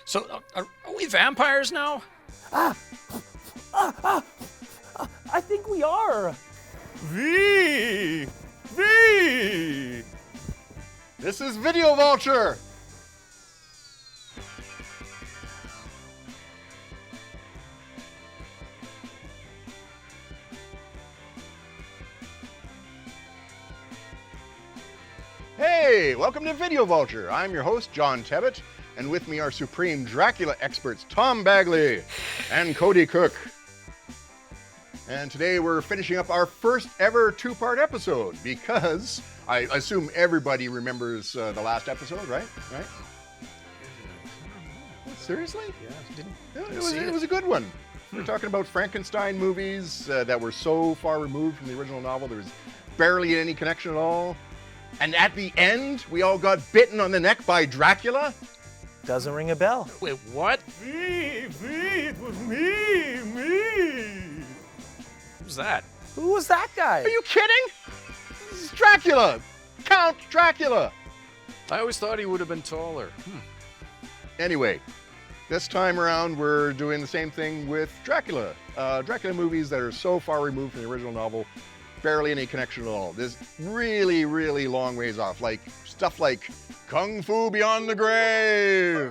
So, are we vampires now? I think we are. V! This is Video Vulture! Hey, welcome to Video Vulture. I'm your host, John Tebbutt, and with me are supreme Dracula experts Tom Bagley and Cody Cook. And today we're finishing up our first ever two-part episode because I assume everybody remembers the last episode, right? Seriously? Yeah, It was a good one. We're talking about Frankenstein movies that were so far removed from the original novel, there was barely any connection at all. And at the end, we all got bitten on the neck by Dracula? Doesn't ring a bell. Wait, what? It was me! Who's that? Who was that guy? Are you kidding? This is Dracula! Count Dracula! I always thought he would have been taller. Anyway, this time around we're doing the same thing with Dracula. Dracula movies that are so far removed from the original novel, barely any connection at all. This really, really long ways off. Like stuff like Kung Fu Beyond the Grave.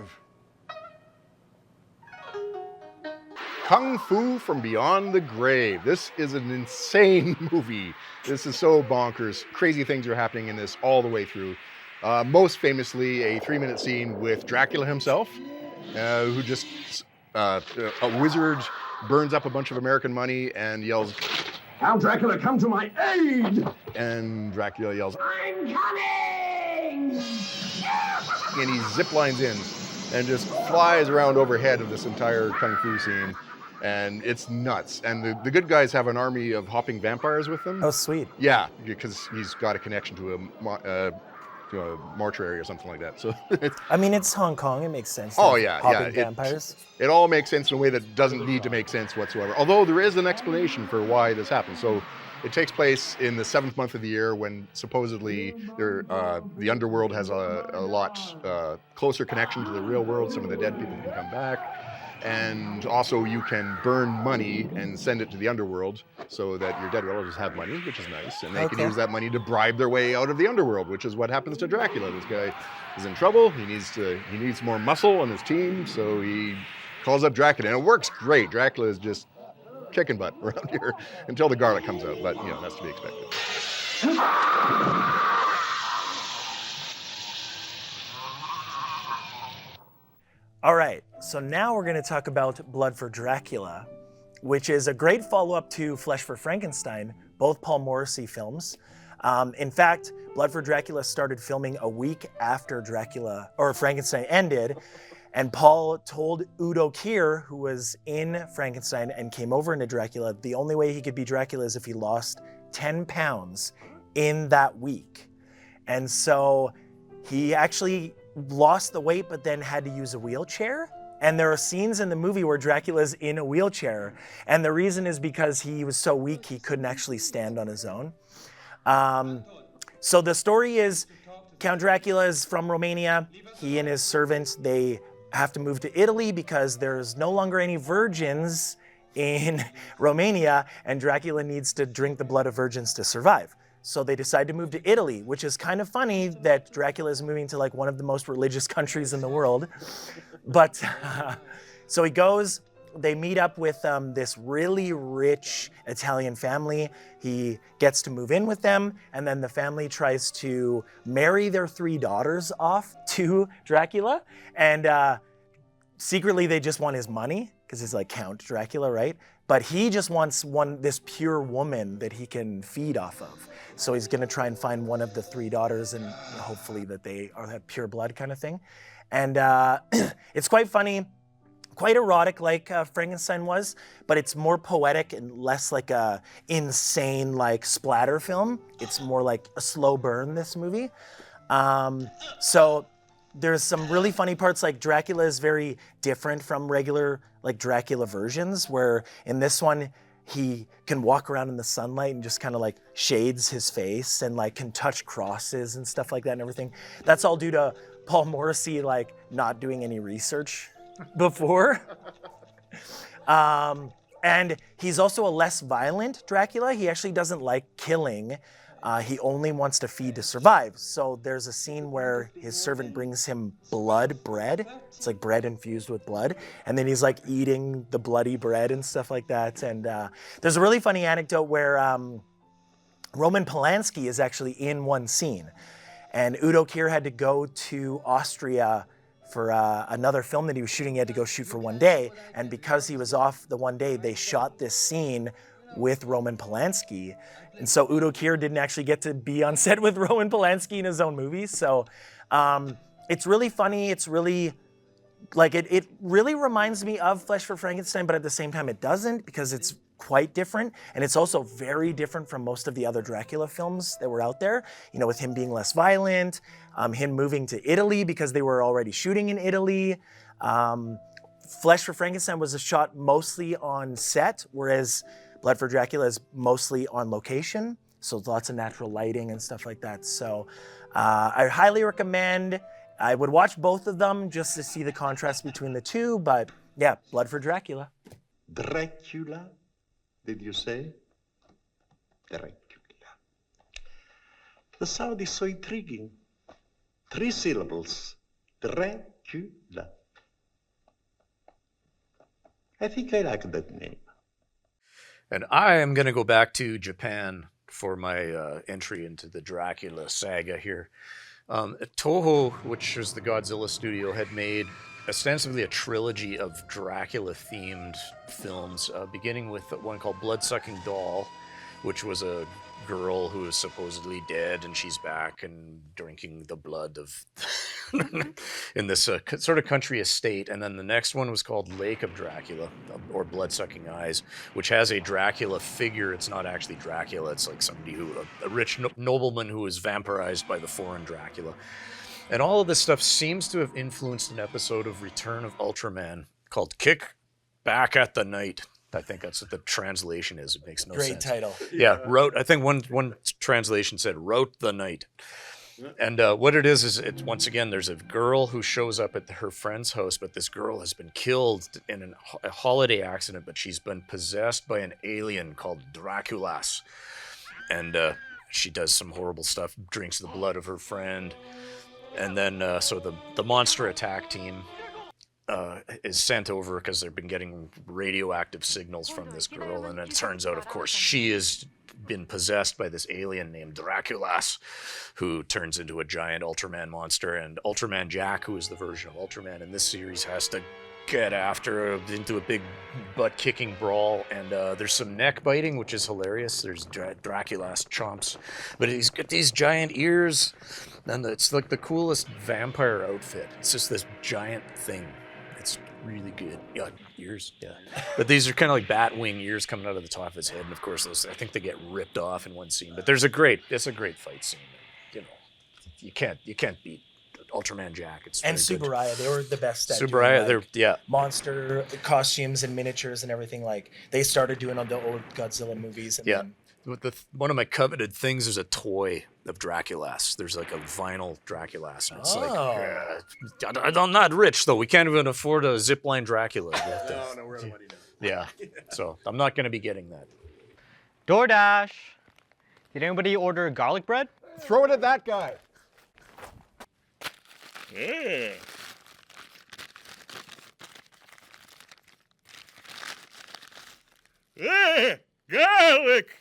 Kung Fu from Beyond the Grave. This is an insane movie. This is so bonkers. Crazy things are happening in this all the way through. Most famously, a 3-minute scene with Dracula himself, who just, a wizard burns up a bunch of American money and yells, "Count Dracula, come to my aid!" And Dracula yells, "I'm coming!" and he zip lines in and just flies around overhead of this entire Kung Fu scene. And it's nuts. And the good guys have an army of hopping vampires with them. Oh, sweet. Yeah, because he's got a connection to a mortuary or something like that. So I mean, it's Hong Kong. It makes sense. Oh, yeah, Hopping yeah. vampires. It all makes sense in a way that doesn't need to make sense whatsoever. Although there is an explanation for why this happens. So it takes place in the 7th month of the year when supposedly the underworld has a lot closer connection to the real world. Some of the dead people can come back. And also you can burn money and send it to the underworld so that your dead relatives have money, which is nice. And they can use that money to bribe their way out of the underworld, which is what happens to Dracula. This guy is in trouble. He needs more muscle on his team, so he calls up Dracula. And it works great. Dracula is just kicking butt around here until the garlic comes out, but that's to be expected. All right, so now we're going to talk about Blood for Dracula, which is a great follow-up to Flesh for Frankenstein, both Paul Morrissey films. In fact, Blood for Dracula started filming a week after Frankenstein ended, and Paul told Udo Kier, who was in Frankenstein and came over into Dracula, the only way he could be Dracula is if he lost 10 pounds in that week. And so he actually lost the weight, but then had to use a wheelchair. And there are scenes in the movie where Dracula's in a wheelchair. And the reason is because he was so weak, he couldn't actually stand on his own. So the story is Count Dracula is from Romania. He and his servant, they have to move to Italy because there's no longer any virgins in Romania, and Dracula needs to drink the blood of virgins to survive. So they decide to move to Italy, which is kind of funny that Dracula is moving to like one of the most religious countries in the world. But so he goes, they meet up with this really rich Italian family. He gets to move in with them, and then the family tries to marry their 3 daughters off to Dracula. And secretly they just want his money, because he's like Count Dracula, right? But he just wants this pure woman that he can feed off of. So he's gonna try and find one of the 3 daughters and hopefully that they have pure blood kind of thing. And it's quite funny, quite erotic like Frankenstein was, but it's more poetic and less like a insane like splatter film. It's more like a slow burn, this movie. So there's some really funny parts, like Dracula is very different from regular like Dracula versions, where in this one he can walk around in the sunlight and just kind of like shades his face and like can touch crosses and stuff like that and everything. That's all due to Paul Morrissey like not doing any research before. And he's also a less violent Dracula. He actually doesn't like killing. He only wants to feed to survive. So there's a scene where his servant brings him blood bread. It's like bread infused with blood. And then he's like eating the bloody bread and stuff like that. And there's a really funny anecdote where Roman Polanski is actually in one scene. And Udo Kier had to go to Austria for another film that he was shooting. He had to go shoot for one day. And because he was off the one day, they shot this scene with Roman Polanski. And so Udo Kier didn't actually get to be on set with Roman Polanski in his own movie. So it's really funny. It's really, like, it really reminds me of Flesh for Frankenstein, but at the same time it doesn't, because it's quite different. And it's also very different from most of the other Dracula films that were out there, you know, with him being less violent, him moving to Italy because they were already shooting in Italy. Flesh for Frankenstein was shot mostly on set, whereas Blood for Dracula is mostly on location, so lots of natural lighting and stuff like that. So I highly recommend. I would watch both of them just to see the contrast between the two, but yeah, Blood for Dracula. Dracula, did you say? Dracula. The sound is so intriguing. 3 syllables. Dracula. I think I like that name. And I am going to go back to Japan for my entry into the Dracula saga here. Toho, which is the Godzilla studio, had made ostensibly a trilogy of Dracula-themed films, beginning with one called Bloodsucking Doll, which was a girl who is supposedly dead, and she's back and drinking the blood of in this sort of country estate. And then the next one was called Lake of Dracula, or Bloodsucking Eyes, which has a Dracula figure. It's not actually Dracula. It's like somebody who, a rich nobleman who is vampirized by the foreign Dracula. And all of this stuff seems to have influenced an episode of Return of Ultraman called Kick Back at the Night. I think that's what the translation is. It makes no sense. Great title. Yeah, I think one translation said "wrote the night," and what it is it's, once again, there's a girl who shows up at her friend's house, but this girl has been killed in a holiday accident, but she's been possessed by an alien called Draculas, and she does some horrible stuff, drinks the blood of her friend, and then so the monster attack team is sent over because they've been getting radioactive signals from this girl, and it turns out, of course, she has been possessed by this alien named Draculas, who turns into a giant Ultraman monster, and Ultraman Jack, who is the version of Ultraman in this series, has to get after her into a big butt-kicking brawl, and there's some neck biting, which is hilarious. There's Draculas chomps, but he's got these giant ears, and it's like the coolest vampire outfit. It's just this giant thing. It's really good. Yeah, ears. Yeah, but these are kind of like bat wing ears coming out of the top of his head, and of course, those, I think they get ripped off in one scene. But it's a great fight scene. You know, you can't beat Ultraman Jack. It's and Subaraya, they were the best at Subaraya, doing, like, they're monster costumes and miniatures and everything. Like they started doing on the old Godzilla movies. And then, one of my coveted things is a toy of Draculas. There's like a vinyl Draculas, and it's like, I'm not rich though. We can't even afford a zipline Dracula. No, we're the money now. Yeah, so I'm not going to be getting that. DoorDash. Did anybody order garlic bread? Throw it at that guy. Yeah. Garlic.